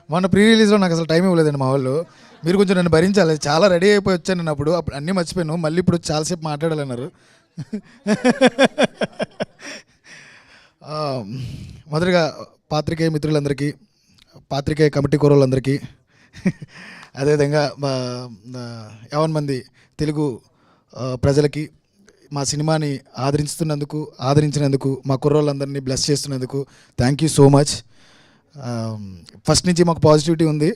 మొన్న ప్రీ రిలీజ్లో నాకు అసలు టైం ఇవ్వలేదండి మా వాళ్ళు. మీరు కొంచెం నన్ను భరించాలి. చాలా రెడీ అయిపోయి వచ్చాను నేను అప్పుడు అన్నీ మర్చిపోయాను. మళ్ళీ ఇప్పుడు చాలాసేపు మాట్లాడాలన్నారు. ఆ, మొదటిగా పాత్రికేయ మిత్రులందరికీ, పాత్రికేయ కమిటీ కుర్రోళ్ళందరికీ, అదేవిధంగా మా 50 మంది తెలుగు ప్రజలకి మా సినిమాని ఆదరించినందుకు మా కుర్రోళ్ళందరినీ బ్లెస్ చేస్తున్నందుకు thank you so much. First నుంచి మాకు పాజిటివిటీ ఉంది.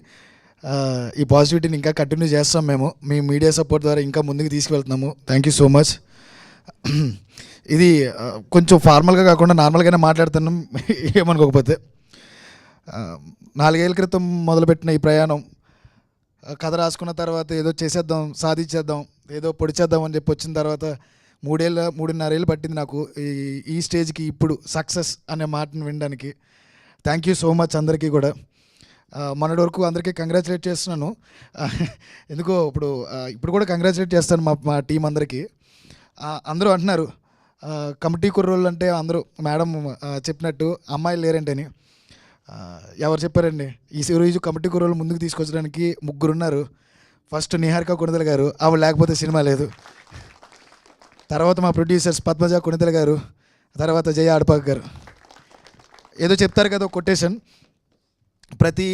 ఈ పాజిటివిటీని ఇంకా కంటిన్యూ చేస్తాం మేము. మీ మీడియా సపోర్ట్ ద్వారా ఇంకా ముందుకు తీసుకువెళ్తున్నాము. Thank you so much. ఇది కొంచెం ఫార్మల్గా కాకుండా నార్మల్గానే మాట్లాడుతున్నాం, ఏమనుకోకపోతే. 4 ఏళ్ళ క్రితం మొదలుపెట్టిన ఈ ప్రయాణం, కథ రాసుకున్న తర్వాత ఏదో చేసేద్దాం, సాధించేద్దాం, ఏదో పొడిచేద్దాం అని చెప్పి వచ్చిన తర్వాత 3.5 ఏళ్ళు పట్టింది నాకు ఈ స్టేజ్కి ఇప్పుడు సక్సెస్ అనే మాటను వినడానికి. థ్యాంక్ యూ సో మచ్ అందరికీ కూడా. మొన్నటి వరకు అందరికీ కంగ్రాచులేట్ చేస్తున్నాను. ఎందుకో ఇప్పుడు కూడా కంగ్రాచులేట్ చేస్తాను మా టీం అందరికీ. అందరూ అంటున్నారు కమిటీ కుర్రోళ్ళు అంటే, అందరూ మేడం చెప్పినట్టు అమ్మాయిలు లేరంటని. ఎవరు చెప్పారండి? ఈ రోజు కమిటీ కుర్రోళ్ళు ముందుకు తీసుకొచ్చడానికి 3 ఉన్నారు. ఫస్ట్ నిహారిక కొణిదెల గారు, ఆవిడ లేకపోతే సినిమా లేదు. తర్వాత మా ప్రొడ్యూసర్స్ పద్మజ కొణిదెల గారు, తర్వాత జయ ఆడపాక్ గారు. ఏదో చెప్తారు కదా ఒక కొటేషన్, ప్రతి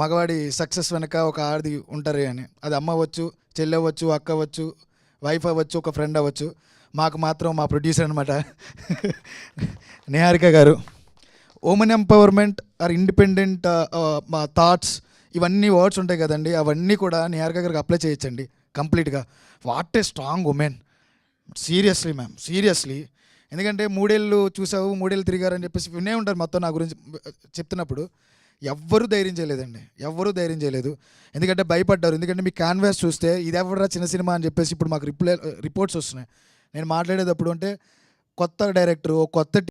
మగవాడి సక్సెస్ వెనక ఒక ఆడది ఉంటారు అని. అది అమ్మ అవ్వచ్చు, చెల్లి అవ్వచ్చు, అక్క అవ్వచ్చు, వైఫ్ అవ్వచ్చు, ఒక ఫ్రెండ్ అవ్వచ్చు. మాకు మాత్రం మా ప్రొడ్యూసర్ అనమాట నిహారిక గారు. ఉమెన్ ఎంపవర్మెంట్ ఆర్ ఇండిపెండెంట్ మా థాట్స్, ఇవన్నీ వర్డ్స్ ఉంటాయి కదండి, అవన్నీ కూడా నిహారిక గారికి అప్లై చేయొచ్చండి కంప్లీట్గా. What a strong women, seriously ma'am, seriously. ఎందుకంటే 3 ఏళ్ళు చూసావు, 3 ఏళ్ళు తిరిగారని చెప్పేసి వినే ఉంటారు మొత్తం నా గురించి చెప్తున్నప్పుడు. ఎవ్వరూ ధైర్యం చేయలేదండి, ఎవ్వరూ ధైర్యం చేయలేదు. ఎందుకంటే భయపడ్డారు. ఎందుకంటే మీ క్యాన్వాస్ చూస్తే ఇది ఎవరా చిన్న సినిమా అని చెప్పేసి ఇప్పుడు మాకు రిపోర్ట్స్ వస్తున్నాయి. నేను మాట్లాడేటప్పుడు అంటే కొత్త డైరెక్టరు, కొత్త